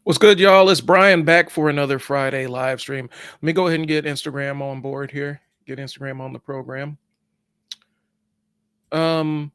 What's good, y'all? It's Brian back for another Friday live stream. Let me go ahead and get Instagram on board here. Get Instagram on the program. Um,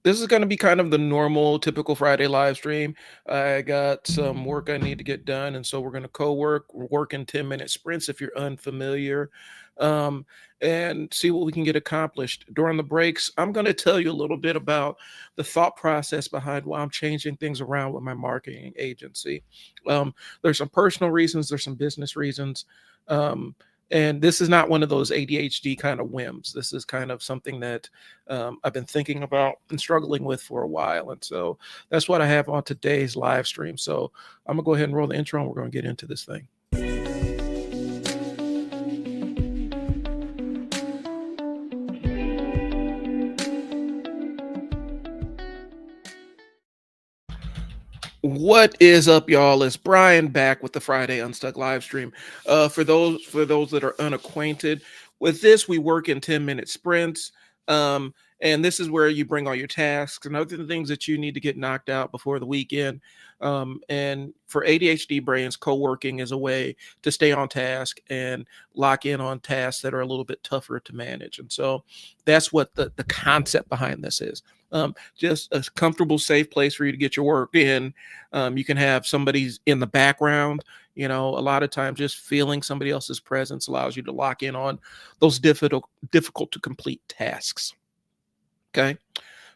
this is going to be kind of the normal, typical Friday live stream. I got some work I need to get done, and so we're going to co-work. We're working 10-minute sprints if you're unfamiliar, um, and see what we can get accomplished. During the breaks, I'm going to tell you a little bit about the thought process behind why I'm changing things around with my marketing agency. There's some personal reasons, there's some business reasons. Um, and this is not one of those ADHD kind of whims. This is kind of something that I've been thinking about and struggling with for a while. And so that's what I have on today's live stream. So I'm going to go ahead and roll the intro and we're going to get into this thing. What is up, y'all? It's Brian back with the Friday Unstuck live stream. For those that are unacquainted with this, we work in 10-minute sprints. And this is where you bring all your tasks and other things that you need to get knocked out before the weekend. And for ADHD brains, co-working is a way to stay on task and lock in on tasks that are a little bit tougher to manage. And so that's what the concept behind this is. Just a comfortable, safe place for you to get your work in. You can have somebody's in the background. A lot of times just feeling somebody else's presence allows you to lock in on those difficult to complete tasks. Okay.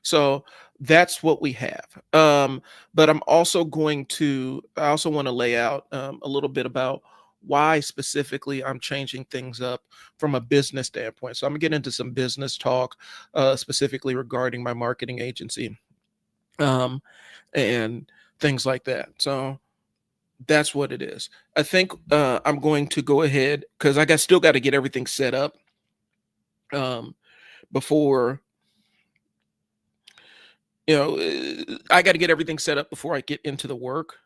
So that's what we have. But I also want to lay out a little bit about why specifically I'm changing things up from a business standpoint. So I'm gonna get into some business talk, specifically regarding my marketing agency, um, and things like that. So that's what it is. I think I'm going to go ahead because still got to get everything set up um, before I got to get everything set up before I get into the work.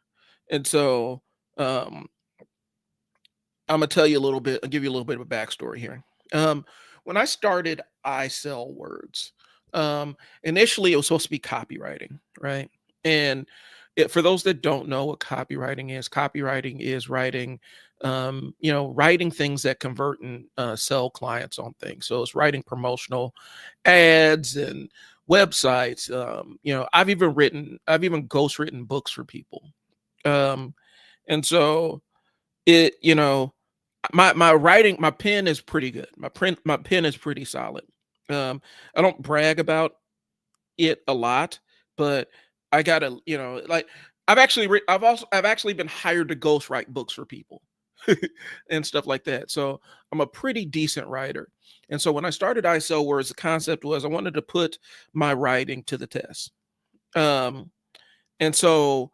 And so um, I'm gonna tell you a little bit. I'll give you a little bit of a backstory here. When I started, I sell words. Initially, it was supposed to be copywriting, right? And for those that don't know what copywriting is writing things that convert and sell clients on things. So it's writing promotional ads and websites. I've even ghostwritten books for people. Um, and so it, you know, my writing, my pen is pretty good. My pen is pretty solid. I don't brag about it a lot, but I gotta, like I've actually been hired to ghostwrite books for people and stuff like that. So I'm a pretty decent writer. And so when I started I Sell Words, the concept was I wanted to put my writing to the test. Um, and so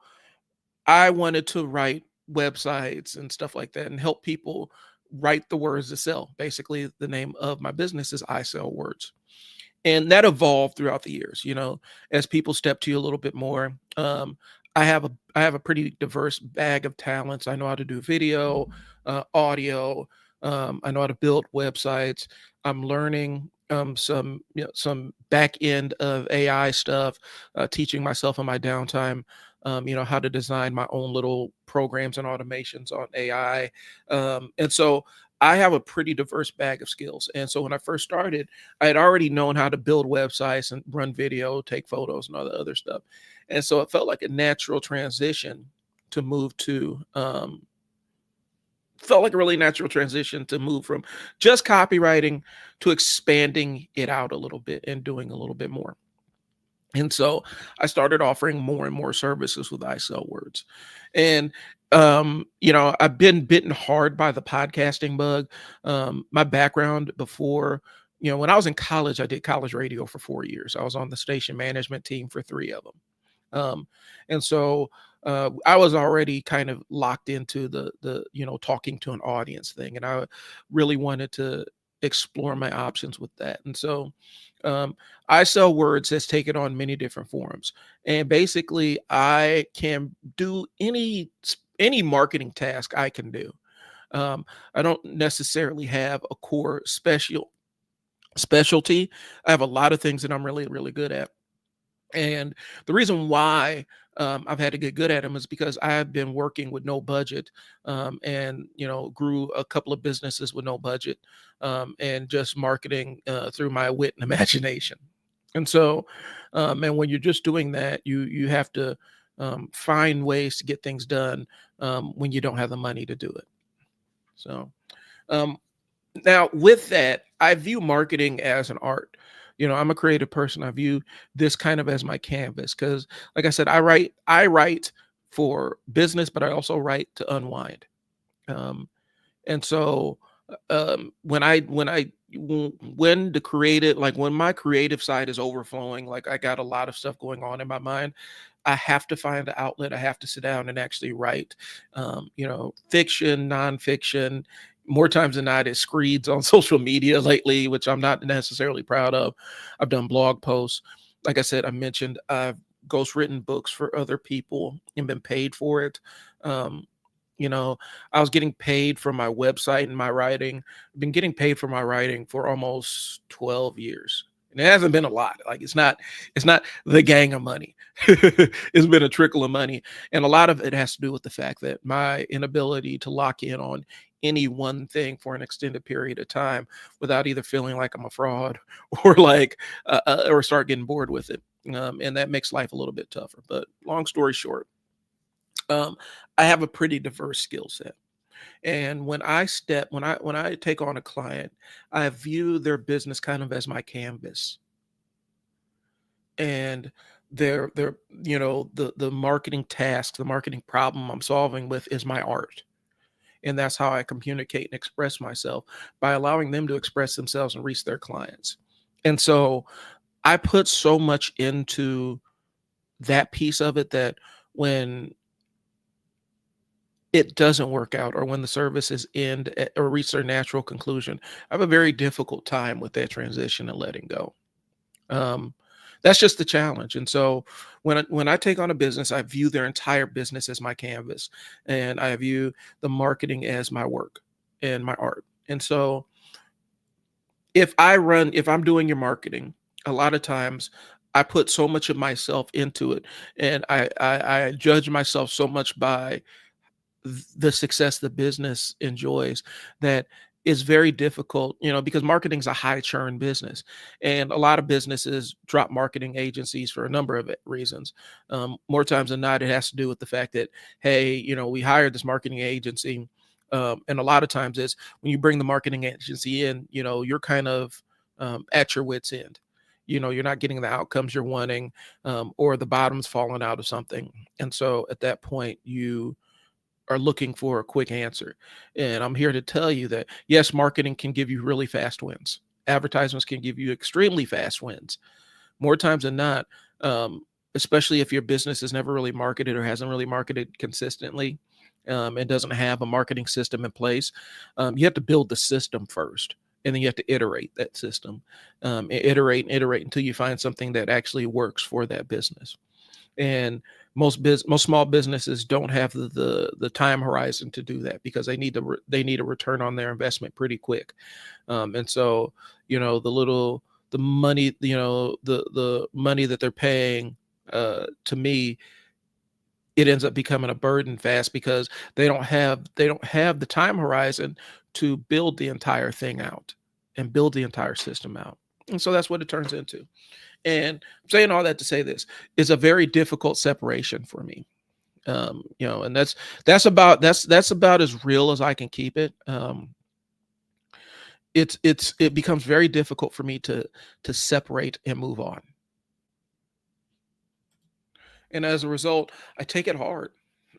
I wanted to write websites and stuff like that and help people write the words to sell. Basically, the name of my business is I Sell Words. And that evolved throughout the years, as people step to you a little bit more. I have a pretty diverse bag of talents. I know how to do video, audio. I know how to build websites. I'm learning some back end of AI stuff, teaching myself in my downtime. How to design my own little programs and automations on AI. And so I have a pretty diverse bag of skills. And so when I first started, I had already known how to build websites and run video, take photos, and all the other stuff. And so it felt like a natural transition to move to, felt like a really natural transition to move from just copywriting to expanding it out a little bit and doing a little bit more. And so I started offering more and more services with I Sell Words. And I've been bitten hard by the podcasting bug. My background before, when I was in college, I did college radio for 4 years. I was on the station management team for 3 of them. And so I was already kind of locked into the talking to an audience thing, and I really wanted to explore my options with that. And so I Sell Words has taken on many different forms, and basically I can do any marketing task I can do. I don't necessarily have a core specialty. I have a lot of things that I'm really, really good at. And the reason why I've had to get good at them is because I've been working with no budget, and grew a couple of businesses with no budget, and just marketing through my wit and imagination. And so, and when you're just doing that, you have to find ways to get things done when you don't have the money to do it. So, um, now with that, I view marketing as an art. I'm a creative person. I view this kind of as my canvas because, like I said, I write for business, but I also write to unwind. Um, and so, when the creative, like when my creative side is overflowing, like I got a lot of stuff going on in my mind, I have to find the outlet. I have to sit down and actually write, fiction, nonfiction. More times than not, it's screeds on social media lately, which I'm not necessarily proud of. I've done blog posts. Like I said, I mentioned I've ghostwritten books for other people and been paid for it. Um, you know, I was getting paid for my website and my writing. I've been getting paid for my writing for almost 12 years. And it hasn't been a lot. Like it's not the gang of money. It's been a trickle of money. And a lot of it has to do with the fact that my inability to lock in on any one thing for an extended period of time without either feeling like I'm a fraud or or start getting bored with it. And that makes life a little bit tougher. But long story short, um, I have a pretty diverse skill set. And when I take on a client, I view their business kind of as my canvas. And their the marketing task, the marketing problem I'm solving with is my art. And that's how I communicate and express myself, by allowing them to express themselves and reach their clients. And so I put so much into that piece of it that when it doesn't work out, or when the services end or reach their natural conclusion, I have a very difficult time with that transition and letting go. Um, that's just the challenge. And so when I take on a business, I view their entire business as my canvas, and I view the marketing as my work and my art. And so if I'm doing your marketing, a lot of times I put so much of myself into it, and I judge myself so much by the success the business enjoys, that is very difficult, because marketing is a high churn business, and a lot of businesses drop marketing agencies for a number of reasons. More times than not, it has to do with the fact that, hey, we hired this marketing agency, and a lot of times it's when you bring the marketing agency in, you're kind of at your wits end. You're not getting the outcomes you're wanting, or the bottom's falling out of something, and so at that point you are looking for a quick answer. And I'm here to tell you that yes, marketing can give you really fast wins. Advertisements can give you extremely fast wins. More times than not, especially if your business is never really marketed or hasn't really marketed consistently, and doesn't have a marketing system in place, you have to build the system first. And then you have to iterate that system, iterate and iterate until you find something that actually works for that business. And most small businesses don't have the time horizon to do that, because they need a return on their investment pretty quick. And so the money, the money that they're paying, to me, it ends up becoming a burden fast, because they don't have the time horizon to build the entire thing out and build the entire system out. And so that's what it turns into. And I'm saying all that to say this is a very difficult separation for me. And that's about as real as I can keep it. It becomes very difficult for me to separate and move on. And as a result, I take it hard.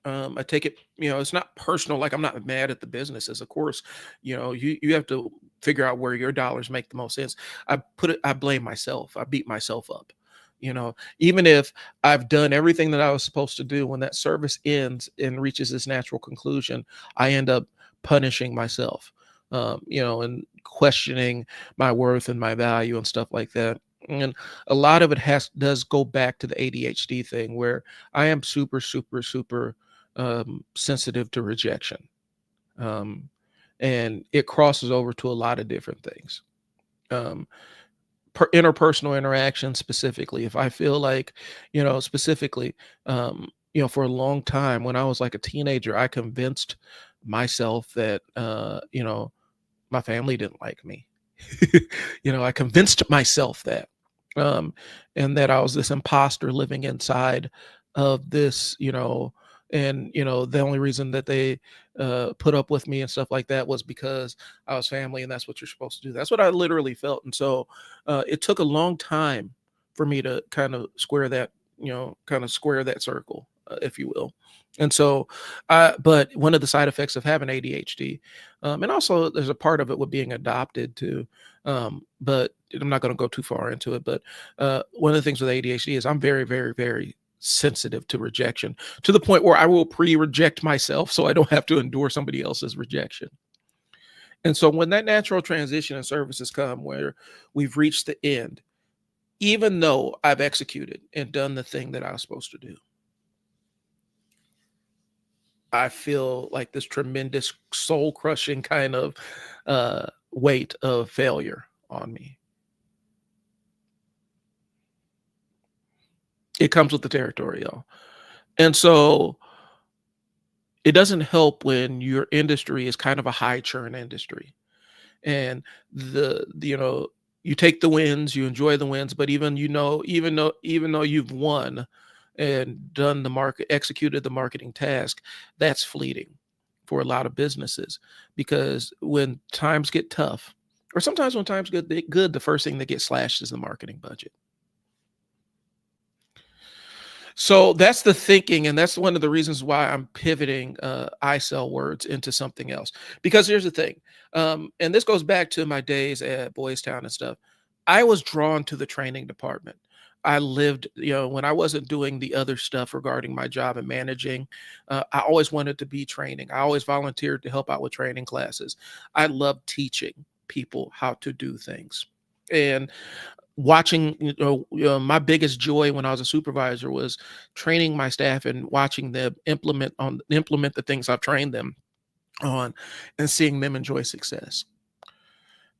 I take it, it's not personal. Like, I'm not mad at the businesses. Of course, you have to figure out where your dollars make the most sense. I blame myself. I beat myself up. Even if I've done everything that I was supposed to do, when that service ends and reaches its natural conclusion, I end up punishing myself, and questioning my worth and my value and stuff like that. And a lot of it does go back to the ADHD thing, where I am super, super, super sensitive to rejection. Um, and it crosses over to a lot of different things. Um, interpersonal interaction specifically. If I feel like, specifically, for a long time when I was like a teenager, I convinced myself that, my family didn't like me. I convinced myself that, um, and that I was this imposter living inside of this, and the only reason that they put up with me and stuff like that was because I was family, and that's what you're supposed to do. That's what I literally felt, and so it took a long time for me to kind of square that circle, if you will. And so, but one of the side effects of having ADHD, and also there's a part of it with being adopted too. But I'm not going to go too far into it. But one of the things with ADHD is I'm very, very, very sensitive to rejection, to the point where I will pre-reject myself so I don't have to endure somebody else's rejection. And so when that natural transition and services come where we've reached the end, even though I've executed and done the thing that I was supposed to do, I feel like this tremendous soul crushing kind of weight of failure on me. It comes with the territory, y'all. And so it doesn't help when your industry is kind of a high churn industry. And you take the wins, you enjoy the wins, but even though you've won and done the market, executed the marketing task, that's fleeting for a lot of businesses, because when times get tough, or sometimes when times get good, the first thing that gets slashed is the marketing budget. So that's the thinking, and that's one of the reasons why I'm pivoting I sell words into something else. Because here's the thing, and this goes back to my days at Boys Town and stuff. I was drawn to the training department. I lived, when I wasn't doing the other stuff regarding my job and managing, I always wanted to be training. I always volunteered to help out with training classes. I loved teaching people how to do things. And watching, my biggest joy when I was a supervisor was training my staff and watching them implement the things I've trained them on, and seeing them enjoy success.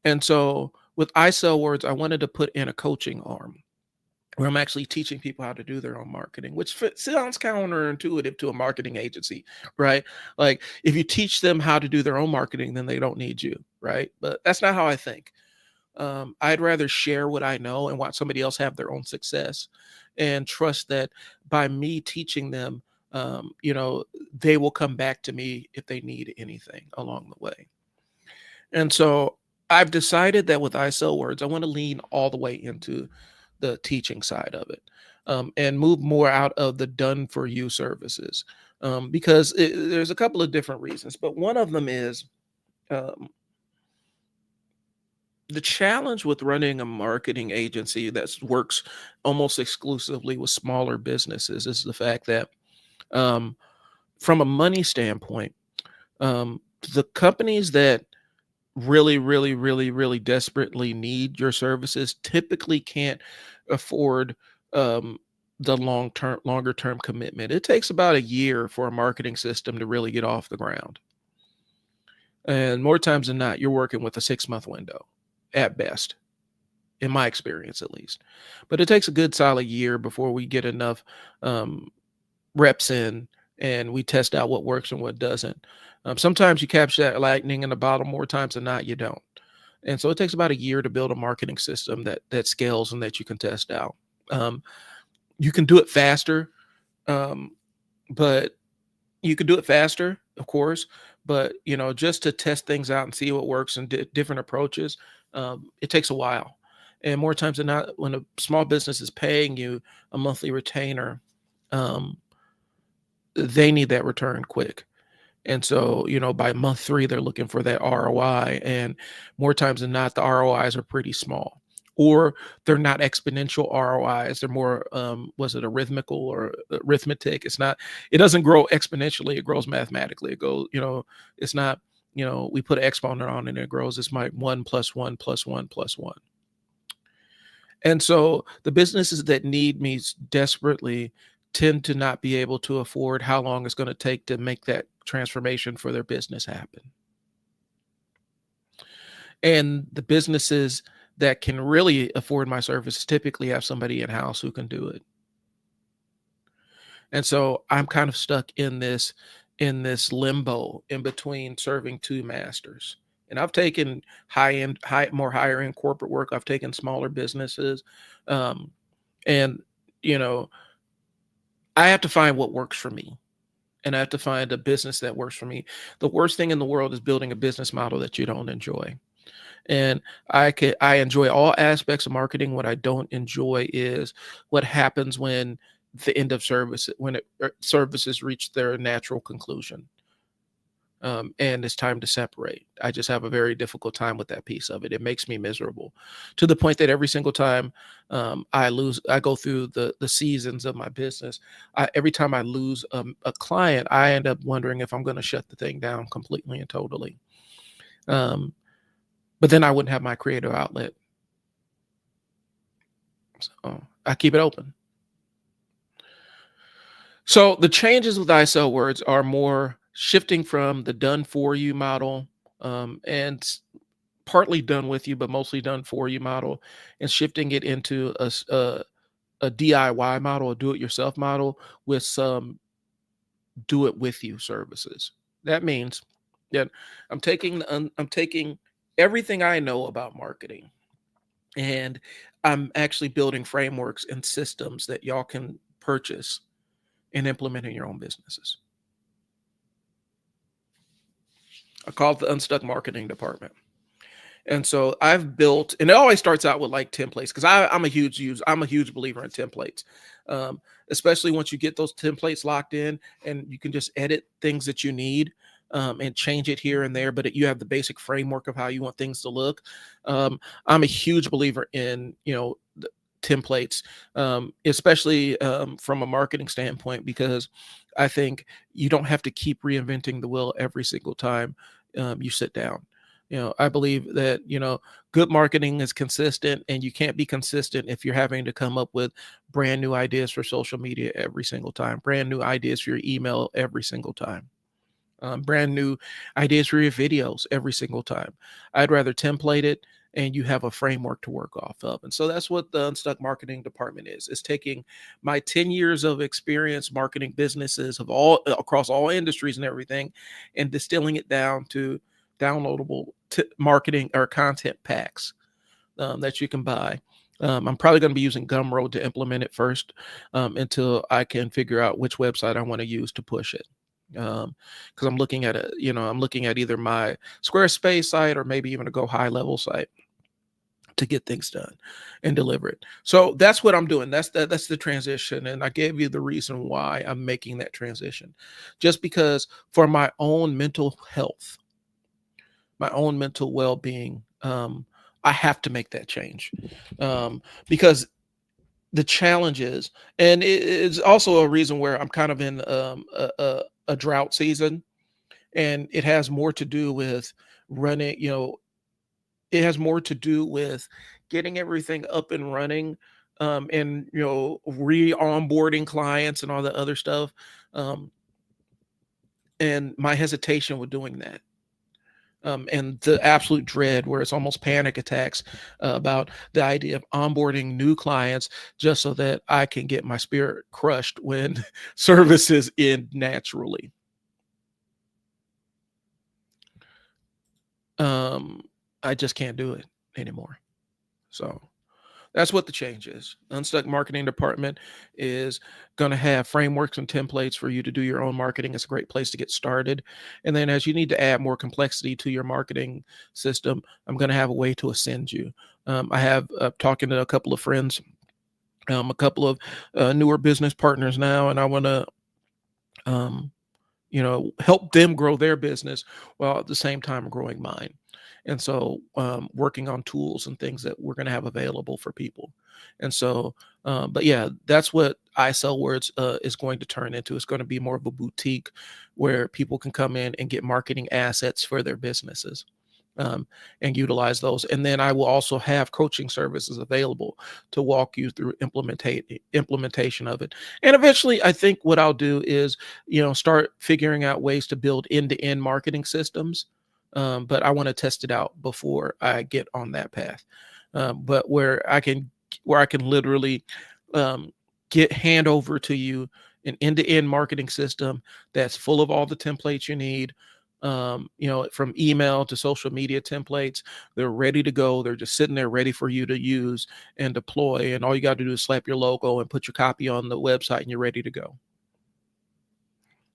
And so with I Sell Words, I wanted to put in a coaching arm where I'm actually teaching people how to do their own marketing, which sounds counterintuitive to a marketing agency, right? Like if you teach them how to do their own marketing, then they don't need you, right? But that's not how I think. I'd rather share what I know and watch somebody else have their own success, and trust that by me teaching them, they will come back to me if they need anything along the way. And so I've decided that with I Sell Words, I want to lean all the way into the teaching side of it, and move more out of the done for you services, because there's a couple of different reasons, but one of them is, um, the challenge with running a marketing agency that works almost exclusively with smaller businesses is the fact that, um, from a money standpoint, um, the companies that really, really, really, really desperately need your services typically can't afford, um, the longer term commitment. It takes about a year for a marketing system to really get off the ground. And more times than not, you're working with a 6-month window at best, in my experience at least. But it takes a good solid year before we get enough um, reps in, and we test out what works and what doesn't. Sometimes you capture that lightning in a bottle, more times than not, you don't. And so it takes about a year to build a marketing system that scales and that you can test out. Um, you can do it faster, um, but you could do it faster, of course, but just to test things out and see what works and different approaches, it takes a while. And more times than not, when a small business is paying you a monthly retainer, um, they need that return quick. And so, by month 3, they're looking for that ROI. And more times than not, the ROIs are pretty small, or they're not exponential ROIs. They're more, was it arithmetical or arithmetic? It doesn't grow exponentially. It grows mathematically. It goes, it's not, we put an exponent on and it grows. It's my 1 plus 1 plus 1 plus 1. And so the businesses that need me desperately tend to not be able to afford how long it's going to take to make that transformation for their business happen. And the businesses that can really afford my services typically have somebody in-house who can do it. And so I'm kind of stuck in this limbo in between serving two masters. And I've taken more higher end corporate work. I've taken smaller businesses. Um, and you know, I have to find what works for me. And I have to find a business that works for me. The worst thing in the world is building a business model that you don't enjoy. And I enjoy all aspects of marketing. What I don't enjoy is what happens when the end of service when services reach their natural conclusion, and it's time to separate. I just have a very difficult time with that piece of it. It makes me miserable to the point that every single time I go through the seasons of my business. Every time I lose a client, I end up wondering if I'm going to shut the thing down completely and totally. Um, but then I wouldn't have my creative outlet. So I keep it open. So the changes with ISO words are more shifting from the done for you model, and partly done with you, but mostly done for you model, and shifting it into a DIY model, a do it yourself model with some do it with you services. That means that I'm taking everything I know about marketing, and I'm actually building frameworks and systems that y'all can purchase and implement in your own businesses. I call it the Unstuck marketing department. And so I've built, and it always starts out with like templates because I'm a huge believer in templates, um, especially once you get those templates locked in and you can just edit things that you need, and change it here and there. But you have the basic framework of how you want things to look. I'm a huge believer in templates, especially from a marketing standpoint, because I think you don't have to keep reinventing the wheel every single time you sit down. I believe that, good marketing is consistent, and you can't be consistent if you're having to come up with brand new ideas for social media every single time, brand new ideas for your email every single time, brand new ideas for your videos every single time. I'd rather template it and you have a framework to work off of. And so that's what the Unstuck marketing department is. It's taking my 10 years of experience marketing businesses of all across all industries and everything, and distilling it down to downloadable marketing or content packs that you can buy. I'm probably going to be using Gumroad to implement it first, until I can figure out which website I want to use to push it. Because I'm looking at either my Squarespace site or maybe even a Go High Level site to get things done and deliver it. So that's what I'm doing. That's the transition, and I gave you the reason why I'm making that transition, just because for my own mental health, my own mental well-being, I have to make that change, because the challenges, and it's also a reason where I'm kind of in a drought season, and it has more to do with running. It has more to do with getting everything up and running, and re-onboarding clients and all the other stuff, um, and my hesitation with doing that. And the absolute dread where it's almost panic attacks about the idea of onboarding new clients just so that I can get my spirit crushed when services end naturally. Um, I just can't do it anymore. So that's what the change is. Unstuck Marketing Department is going to have frameworks and templates for you to do your own marketing. It's a great place to get started. And then as you need to add more complexity to your marketing system, I'm going to have a way to ascend you. I have talking to a couple of friends, a couple of newer business partners now, and I want to um, help them grow their business while at the same time growing mine. And so, working on tools and things that we're going to have available for people. And so, but yeah, that's what I Sell Words is going to turn into. It's going to be more of a boutique where people can come in and get marketing assets for their businesses, and utilize those. And then I will also have coaching services available to walk you through implementation of it. And eventually, I think what I'll do is, start figuring out ways to build end-to-end marketing systems. But I want to test it out before I get on that path. but where I can literally um, get hand over to you an end-to-end marketing system that's full of all the templates you need. From email to social media templates, they're ready to go. They're just sitting there ready for you to use and deploy. And all you got to do is slap your logo and put your copy on the website, and you're ready to go.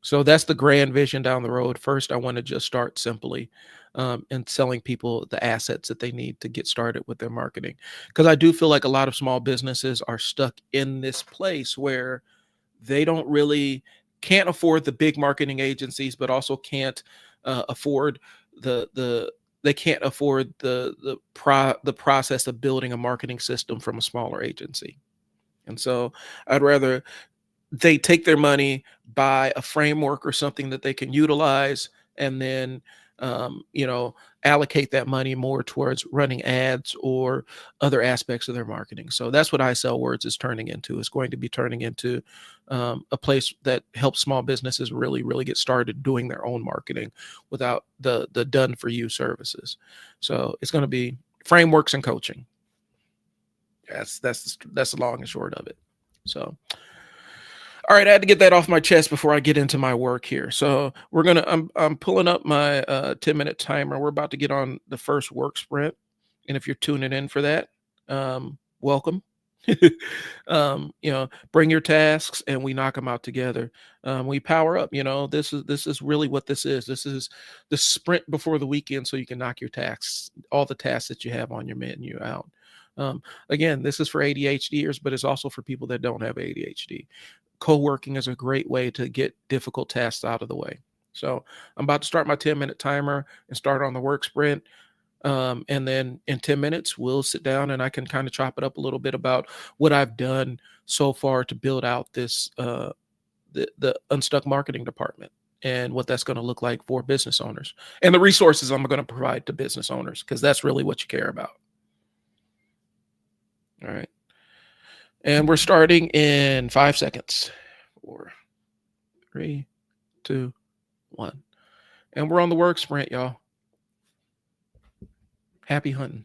So that's the grand vision down the road. First, I want to just start simply and selling people the assets that they need to get started with their marketing. Because I do feel like a lot of small businesses are stuck in this place where they don't really can't afford the big marketing agencies, but also can't afford the they can't afford the process of building a marketing system from a smaller agency. And so I'd rather they take their money, buy a framework or something that they can utilize, and then allocate that money more towards running ads or other aspects of their marketing. So that's what I Sell Words is turning into. It's going to be turning into a place that helps small businesses really, really get started doing their own marketing without the done for you services. So it's going to be frameworks and coaching. That's the long and short of it. So all right, I had to get that off my chest before I get into my work here. So I'm pulling up my 10-minute timer. We're about to get on the first work sprint. And if you're tuning in for that, welcome. Bring your tasks and we knock them out together. We power up. This is really what this is. This is the sprint before the weekend, so you can knock your tasks, all the tasks that you have on your menu out. Again, this is for ADHDers, but it's also for people that don't have ADHD. Co-working is a great way to get difficult tasks out of the way. So I'm about to start my 10-minute timer and start on the work sprint. And then in 10 minutes, we'll sit down and I can kind of chop it up a little bit about what I've done so far to build out the Unstuck marketing department and what that's going to look like for business owners and the resources I'm going to provide to business owners, because that's really what you care about. All right. And we're starting in 5 seconds. 4, 3, 2, 1. And we're on the work sprint, y'all. Happy hunting.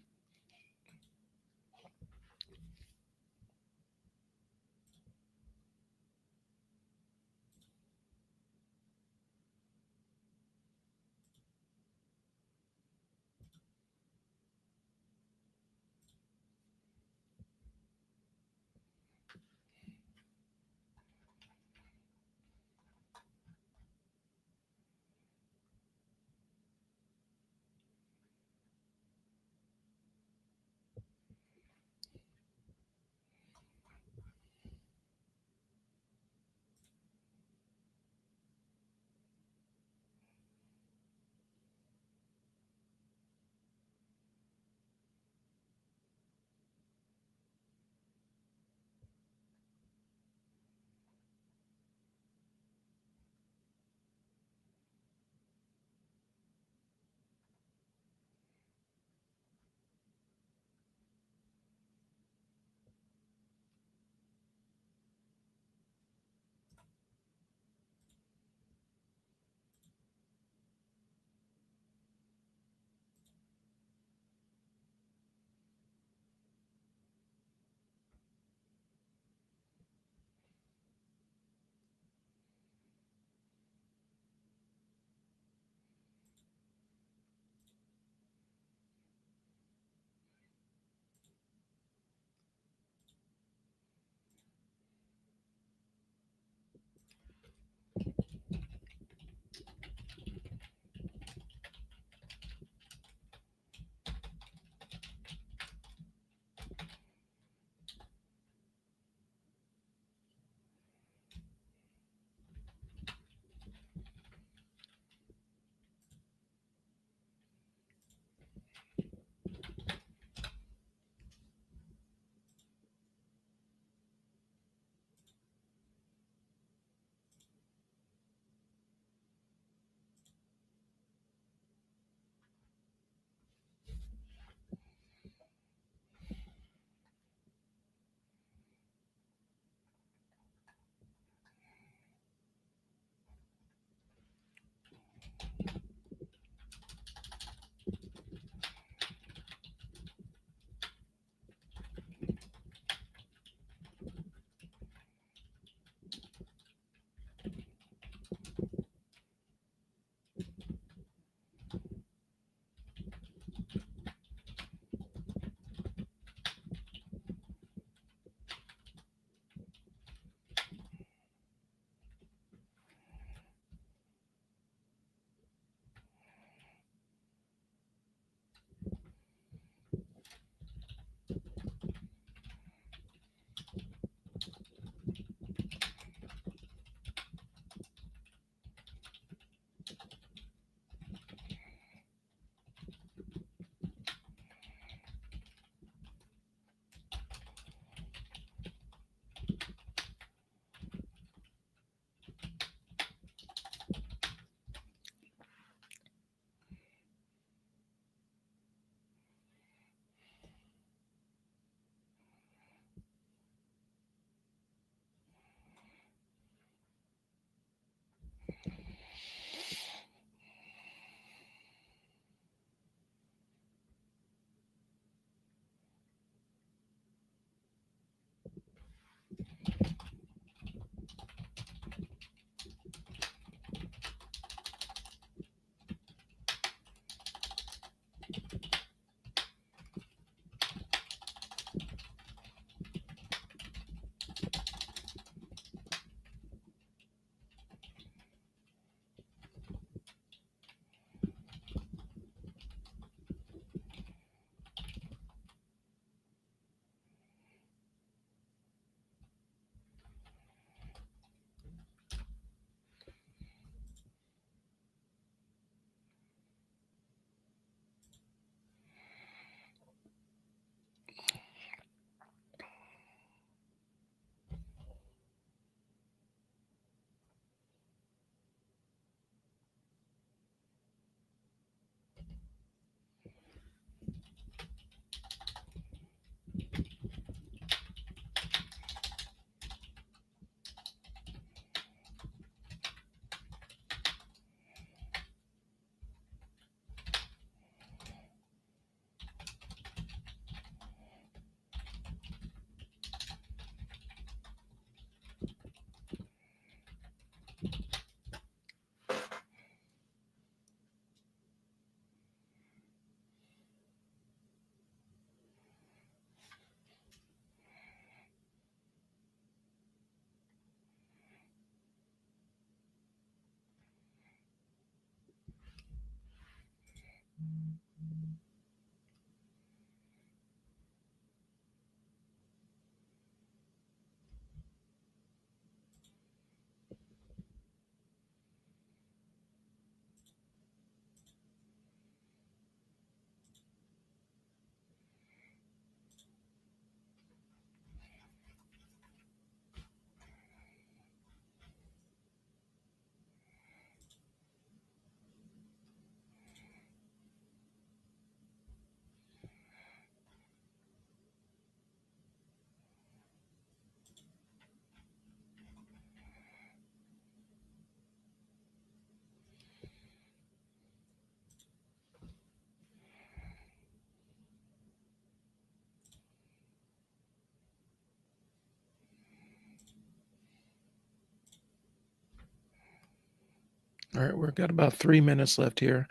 All right, we've got about 3 minutes left here.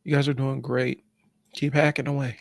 You guys are doing great. Keep hacking away.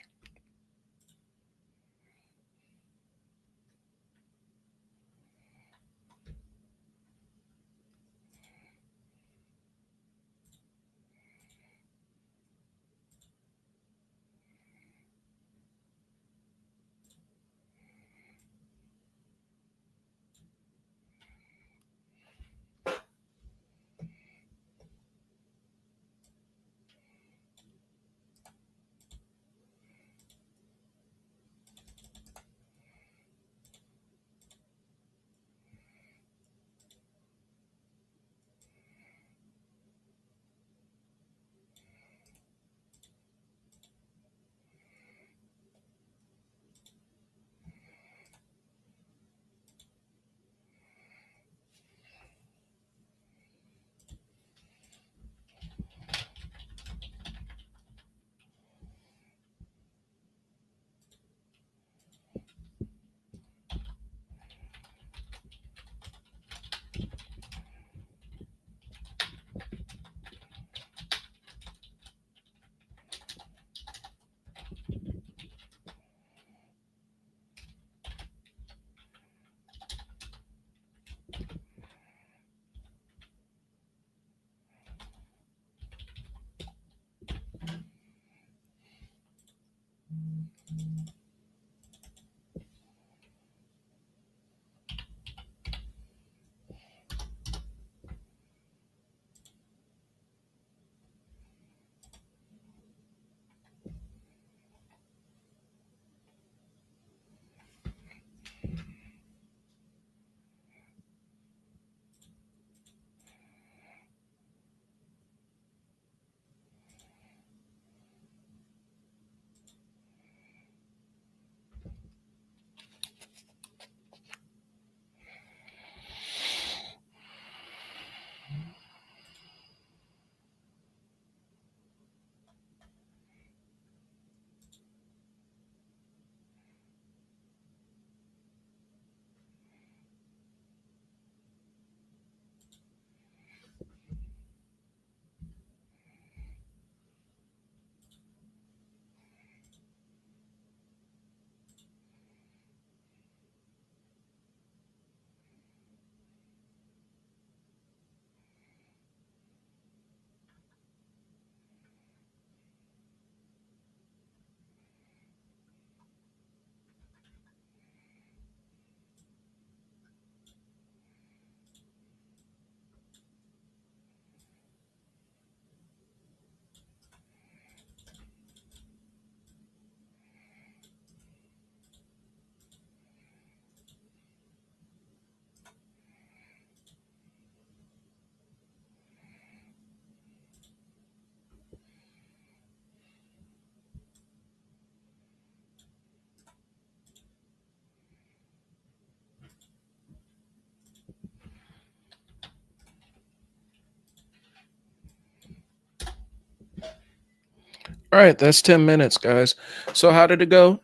All right, that's 10 minutes, guys. So, how did it go?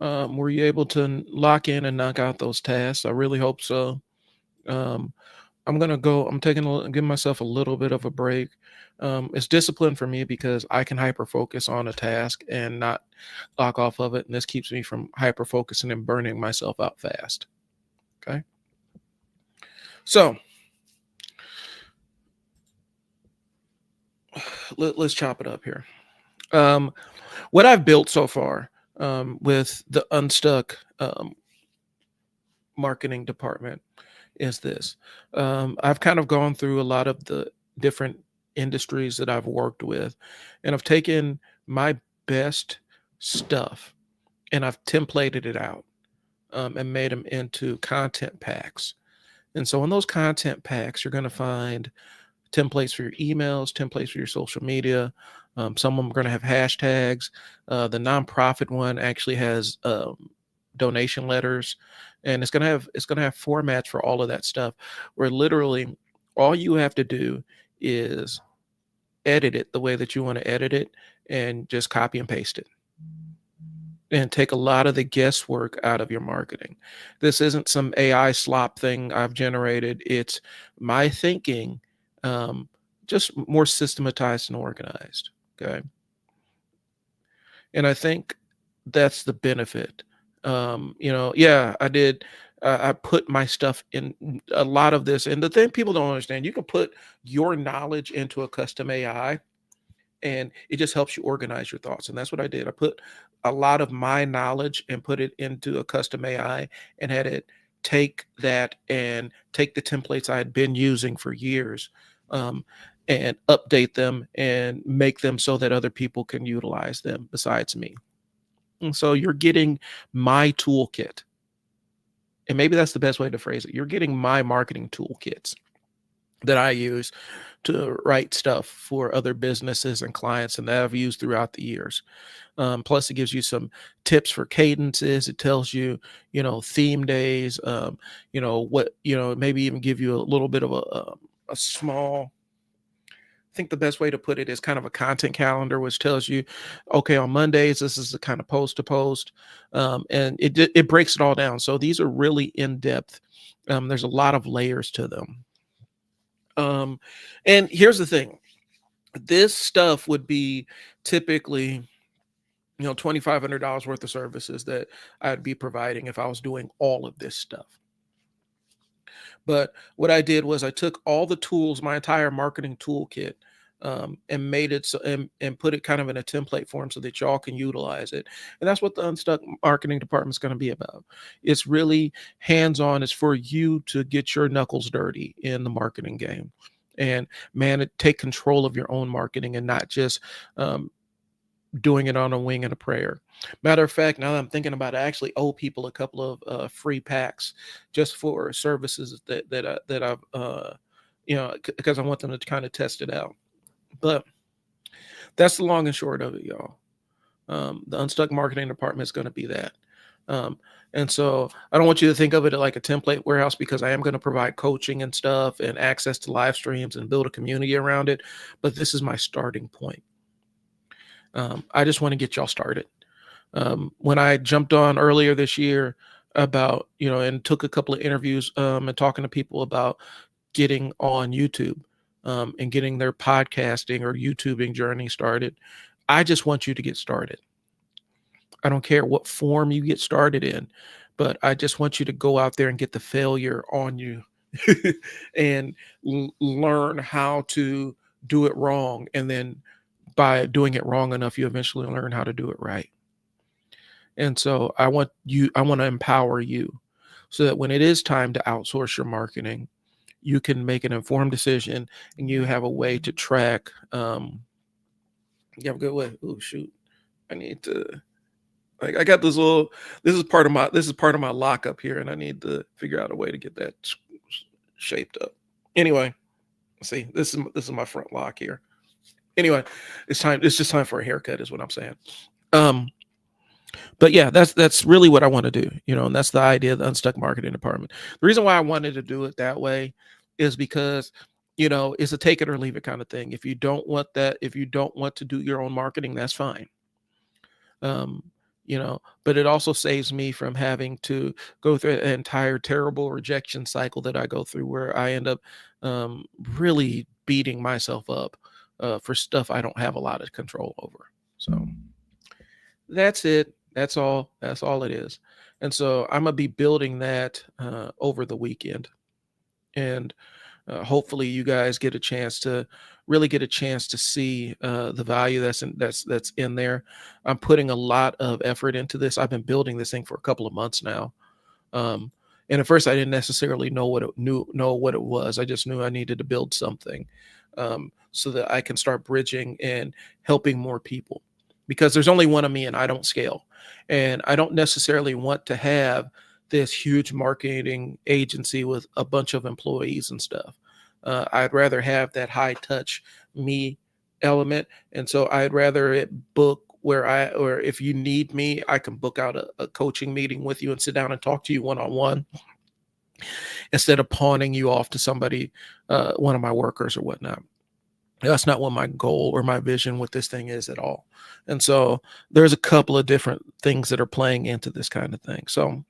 Were you able to lock in and knock out those tasks? I really hope so. Um, I'm gonna go. I'm taking giving myself a little bit of a break. It's discipline for me because I can hyper focus on a task and not lock off of it, and this keeps me from hyper focusing and burning myself out fast. Okay, so let's chop it up here. Um, what I've built so far with the Unstuck marketing department is this. I've kind of gone through a lot of the different industries that I've worked with, and I've taken my best stuff and I've templated it out and made them into content packs. And so in those content packs, you're going to find templates for your emails, templates for your social media. Some of them are going to have hashtags. The nonprofit one actually has donation letters, and it's gonna have formats for all of that stuff. Where literally all you have to do is edit it the way that you want to edit it, and just copy and paste it and take a lot of the guesswork out of your marketing. This isn't some AI slop thing I've generated. It's my thinking, um, just more systematized and organized. Okay. And I think that's the benefit. Yeah, I did. I put my stuff in a lot of this. And the thing people don't understand, you can put your knowledge into a custom AI and it just helps you organize your thoughts. And that's what I did. I put a lot of my knowledge and put it into a custom AI and had it take that and take the templates I had been using for years, um, and update them and make them so that other people can utilize them besides me. And so you're getting my toolkit. And maybe that's the best way to phrase it. You're getting my marketing toolkits that I use to write stuff for other businesses and clients and that I've used throughout the years. Plus, it gives you some tips for cadences. It tells you, theme days. Maybe even give you a little bit of a small. I think the best way to put it is kind of a content calendar, which tells you, okay, on Mondays this is the kind of post to post, and it breaks it all down. So these are really in depth. There's a lot of layers to them. And here's the thing: this stuff would be typically, $2,500 worth of services that I'd be providing if I was doing all of this stuff. But what I did was I took all the tools, my entire marketing toolkit, and made it so and put it kind of in a template form so that y'all can utilize it. And that's what the Unstuck marketing department is going to be about. It's really hands-on. It's for you to get your knuckles dirty in the marketing game and take control of your own marketing and not just doing it on a wing and a prayer. Matter of fact, now that I'm thinking about it, I actually owe people a couple of free packs just for services that I've because I want them to kind of test it out. But that's the long and short of it, y'all. The Unstuck marketing department is going to be that. And so I don't want you to think of it like a template warehouse, because I am going to provide coaching and stuff and access to live streams and build a community around it. But this is my starting point. I just want to get y'all started. When I jumped on earlier this year about, and took a couple of interviews and talking to people about getting on YouTube and getting their podcasting or YouTubing journey started, I just want you to get started. I don't care what form you get started in, but I just want you to go out there and get the failure on you and learn how to do it wrong. And then by doing it wrong enough, you eventually learn how to do it right. And so I want to empower you so that when it is time to outsource your marketing, you can make an informed decision and you have a way to track. You have a good way. Oh, shoot. I need to, I got this this is part of my lockup here, and I need to figure out a way to get that shaped up. Anyway, see, this is my front lock here. Anyway, it's just time for a haircut is what I'm saying. But yeah, that's really what I want to do, and that's the idea of the Unstuck marketing department. The reason why I wanted to do it that way is because, it's a take it or leave it kind of thing. If you don't want to do your own marketing, that's fine. But it also saves me from having to go through an entire terrible rejection cycle that I go through, where I end up really beating myself up for stuff I don't have a lot of control over. So that's it. That's all it is. And so I'm gonna be building that over the weekend, and hopefully you guys get a chance to see the value that's in there. I'm putting a lot of effort into this. I've been building this thing for a couple of months now. And at first I didn't necessarily know what it was. I just knew I needed to build something so that I can start bridging and helping more people, because there's only one of me and I don't scale. And I don't necessarily want to have this huge marketing agency with a bunch of employees and stuff. I'd rather have that high touch me element. And so I'd rather it book or if you need me, I can book out a coaching meeting with you and sit down and talk to you one-on-one, instead of pawning you off to somebody, one of my workers or whatnot. That's not what my goal or my vision with this thing is at all. And so there's a couple of different things that are playing into this kind of thing. So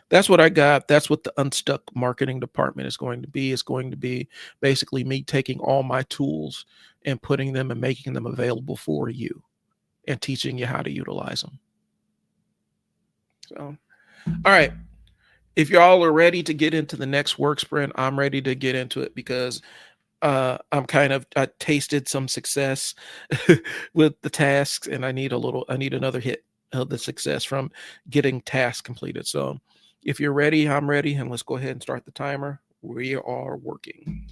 That's what I got. That's what the Unstuck marketing department is going to be. It's going to be basically me taking all my tools and putting them and making them available for you and teaching you how to utilize them. So, all right. If y'all are ready to get into the next work sprint, I'm ready to get into it because I tasted some success with the tasks, and I need another hit of the success from getting tasks completed. So if you're ready, I'm ready, and let's go ahead and start the timer. We are working.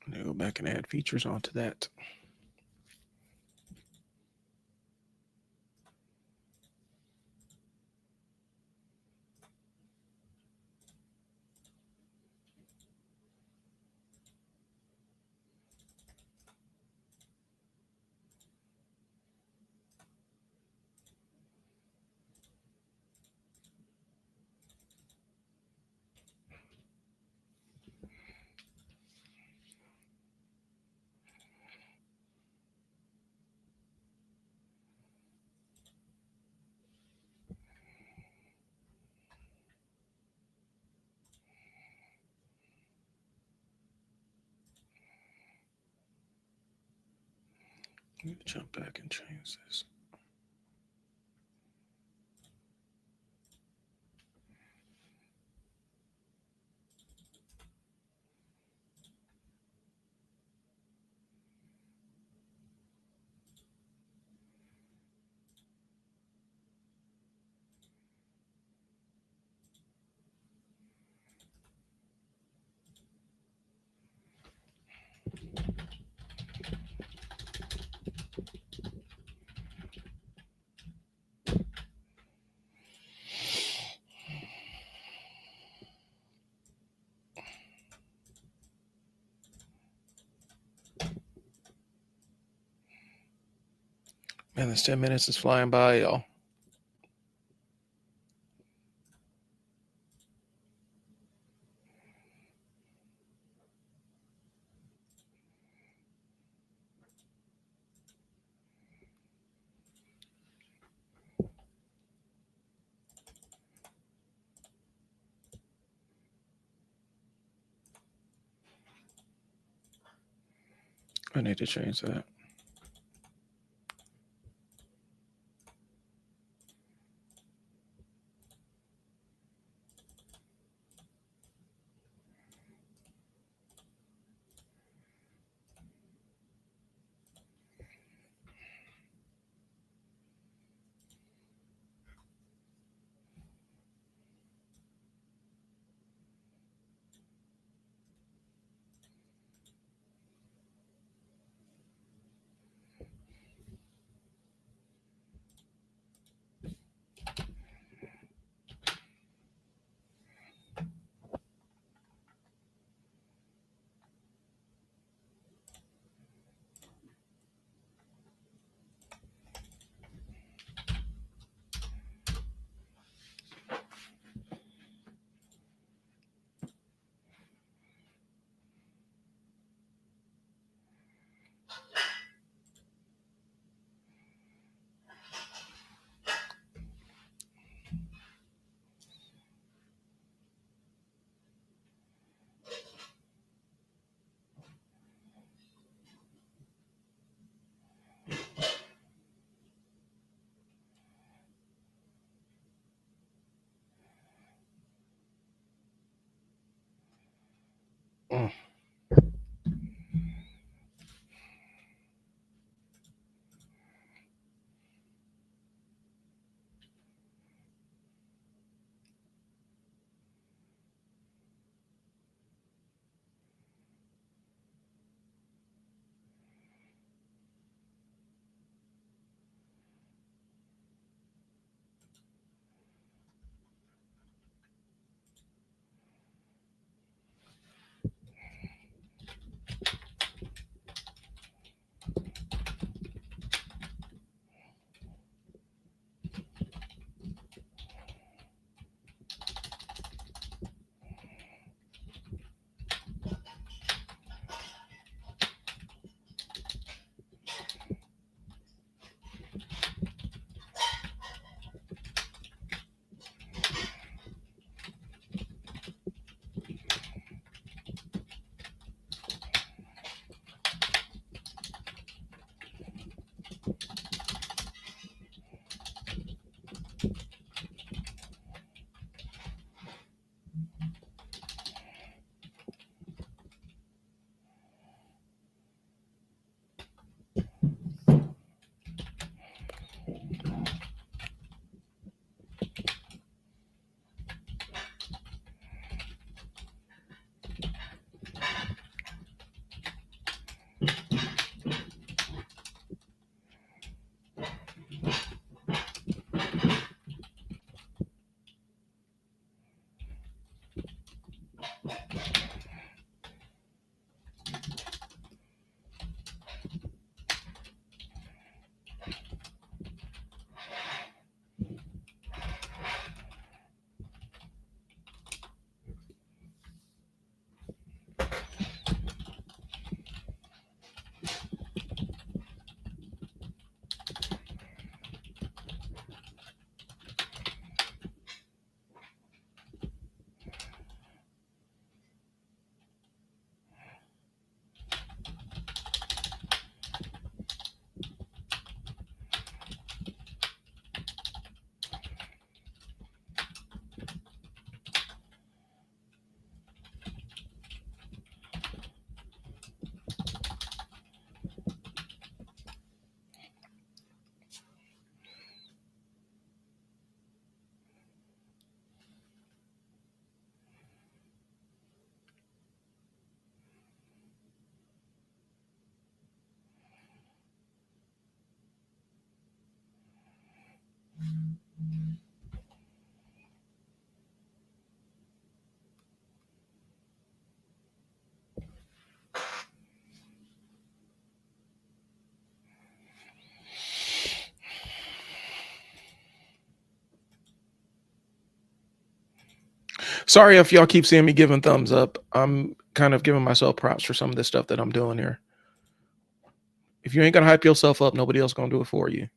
I'm gonna go back and add features onto that. Let me jump back and change this. Man, this 10 minutes is flying by, y'all. I need to change that. Mm. Sorry if y'all keep seeing me giving thumbs up. I'm kind of giving myself props for some of this stuff that I'm doing here. If you ain't gonna hype yourself up, nobody else gonna do it for you.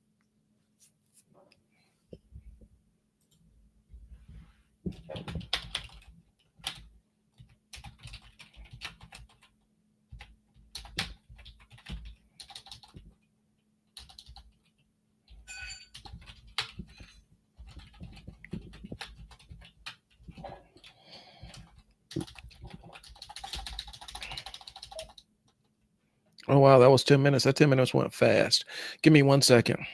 Oh wow, that was 10 minutes. That 10 minutes went fast. Give me 1 second.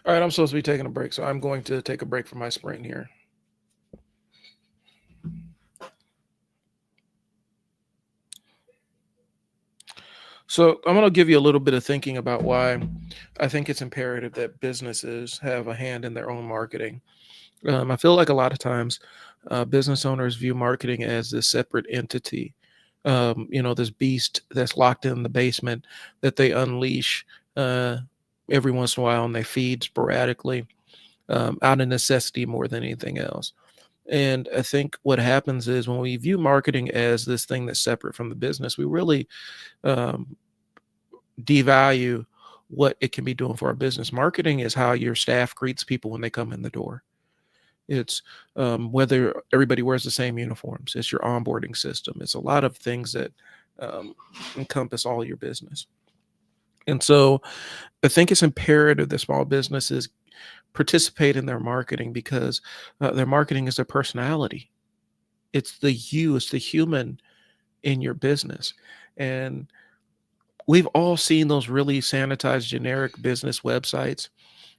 All right, I'm supposed to be taking a break, so I'm going to take a break from my sprint here. So I'm going to give you a little bit of thinking about why I think it's imperative that businesses have a hand in their own marketing. I feel like a lot of times business owners view marketing as this separate entity, this beast that's locked in the basement that they unleash uh, every once in a while and they feed sporadically out of necessity more than anything else. And I think what happens is when we view marketing as this thing that's separate from the business, we really um, devalue what it can be doing for our business. Marketing is how your staff greets people when they come in the door. It's whether everybody wears the same uniforms. It's your onboarding system. It's a lot of things that um, encompass all your business. And so I think it's imperative that small businesses participate in their marketing because their marketing is their personality. It's the you, it's the human in your business. And we've all seen those really sanitized generic business websites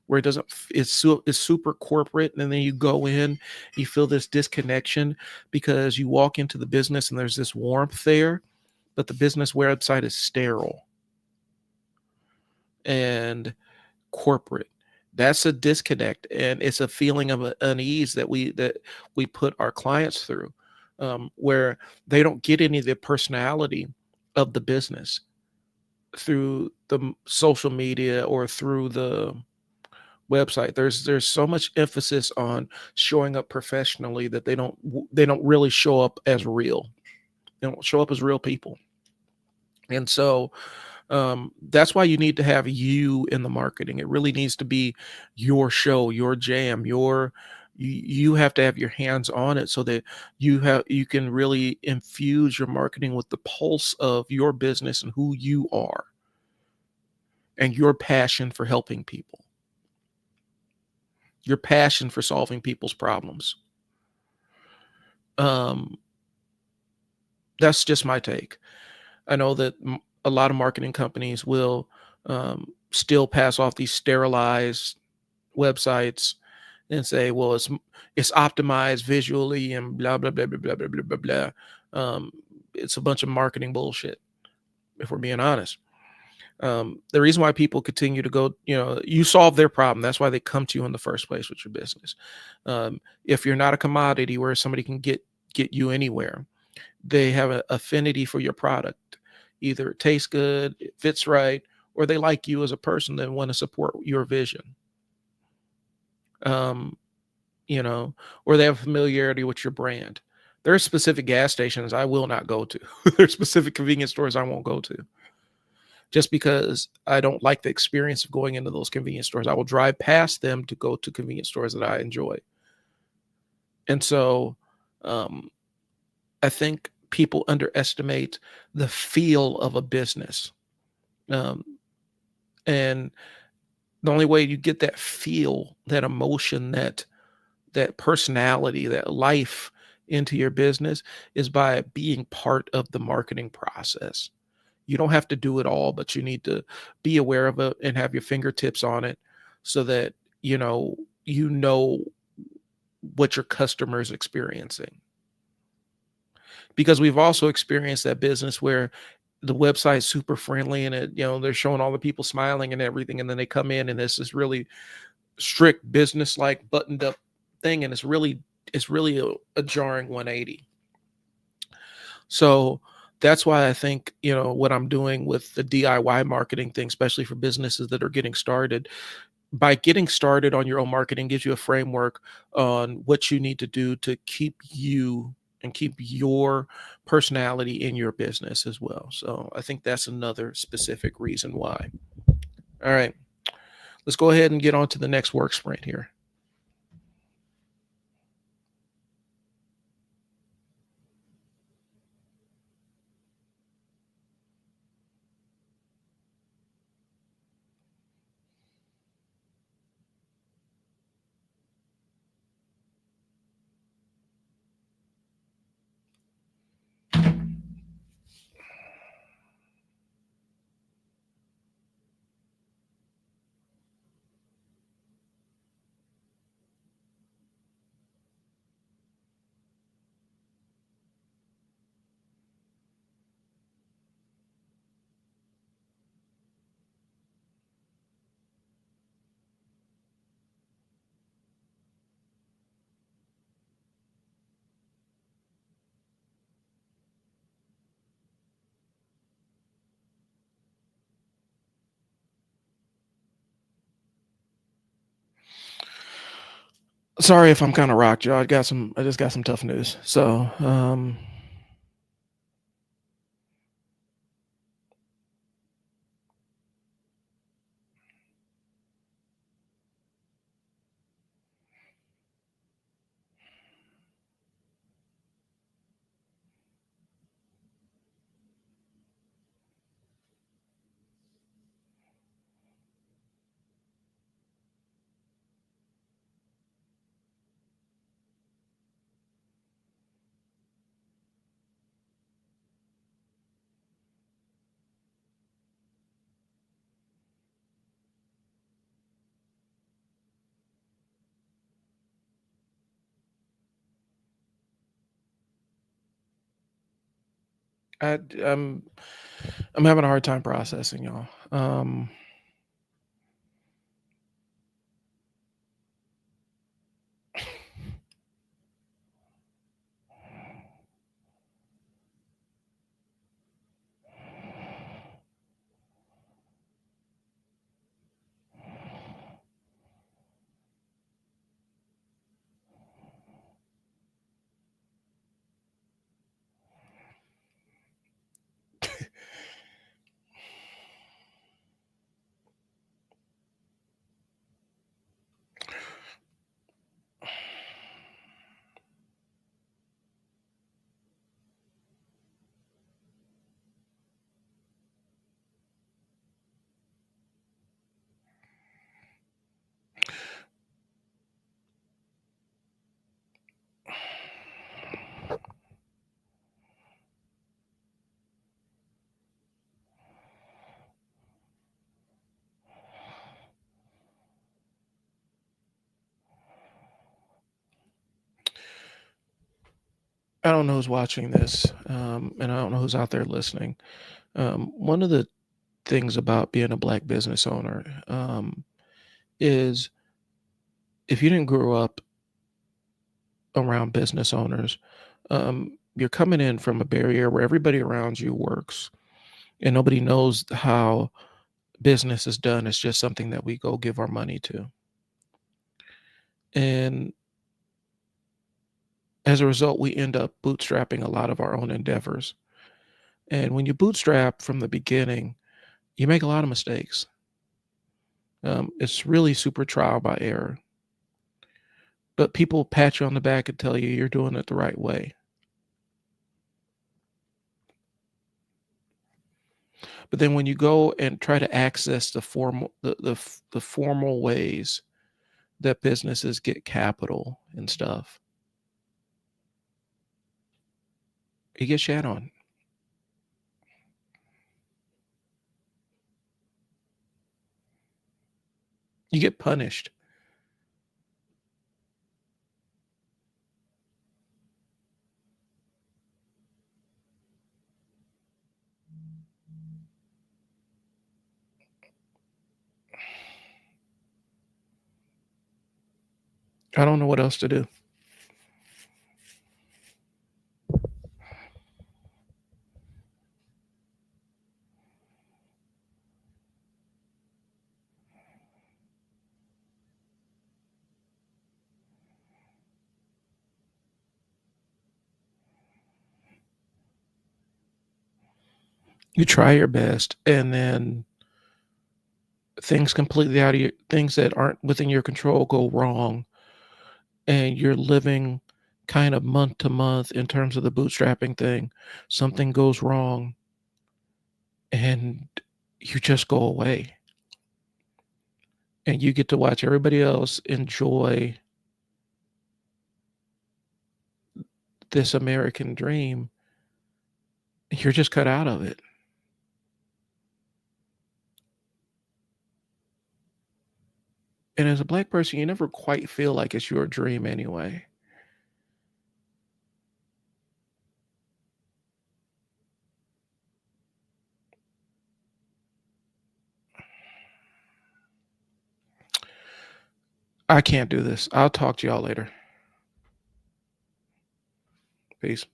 where it doesn't it's super corporate, and then you go in, you feel this disconnection because you walk into the business and there's this warmth there, but the business website is sterile and corporate. That's a disconnect, and it's a feeling of unease that we put our clients through, where they don't get any of the personality of the business through the social media or through the website. There's so much emphasis on showing up professionally that they don't really show up as real. They don't show up as real people. And so that's why you need to have you in the marketing. It really needs to be your show, your jam, you have to have your hands on it so that you can really infuse your marketing with the pulse of your business and who you are and your passion for helping people, your passion for solving people's problems. Um, that's just my take. I know that a lot of marketing companies will still pass off these sterilized websites and say, "Well, it's optimized visually and blah blah blah blah blah blah blah blah blah." It's a bunch of marketing bullshit, if we're being honest. The reason why people continue to go, you solve their problem. That's why they come to you in the first place with your business. If you're not a commodity where somebody can get you anywhere, they have an affinity for your product. Either it tastes good, it fits right, or they like you as a person that want to support your vision. Um, you know, or they have familiarity with your brand. There are specific gas stations I will not go to. There's specific convenience stores I won't go to just because I don't like the experience of going into those convenience stores. I will drive past them to go to convenience stores that I enjoy. And so um, I think people underestimate the feel of a business. Um, and the only way you get that feel, that emotion, that personality, that life into your business is by being part of the marketing process. You don't have to do it all, but you need to be aware of it and have your fingertips on it so that you know what your customer is experiencing. Because we've also experienced that business where the website's super friendly and they're showing all the people smiling and everything, and then they come in and this is really strict business like buttoned up thing, and it's really a jarring 180. So that's why I think what I'm doing with the DIY marketing thing, especially for businesses that are getting started, by getting started on your own marketing gives you a framework on what you need to do to keep you and keep your personality in your business as well. So I think that's another specific reason why. All right, let's go ahead and get on to the next work sprint here. Sorry if I'm kind of rocked, y'all. I just got some tough news. So I I'm having a hard time processing, y'all. I don't know who's watching this, and I don't know who's out there listening. One of the things about being a Black business owner is if you didn't grow up around business owners, you're coming in from a barrier where everybody around you works and nobody knows how business is done. It's just something that we go give our money to. And as a result, we end up bootstrapping a lot of our own endeavors. And when you bootstrap from the beginning, you make a lot of mistakes. It's really super trial by error. But people pat you on the back and tell you you're doing it the right way. But then when you go and try to access the formal ways that businesses get capital and stuff, you get shat on. You get punished. I don't know what else to do. You try your best, and then things completely out of your things that aren't within your control go wrong, and you're living kind of month to month in terms of the bootstrapping thing. Something goes wrong, and you just go away, and you get to watch everybody else enjoy this American dream. You're just cut out of it. And as a Black person, you never quite feel like it's your dream anyway. I can't do this. I'll talk to y'all later. Peace.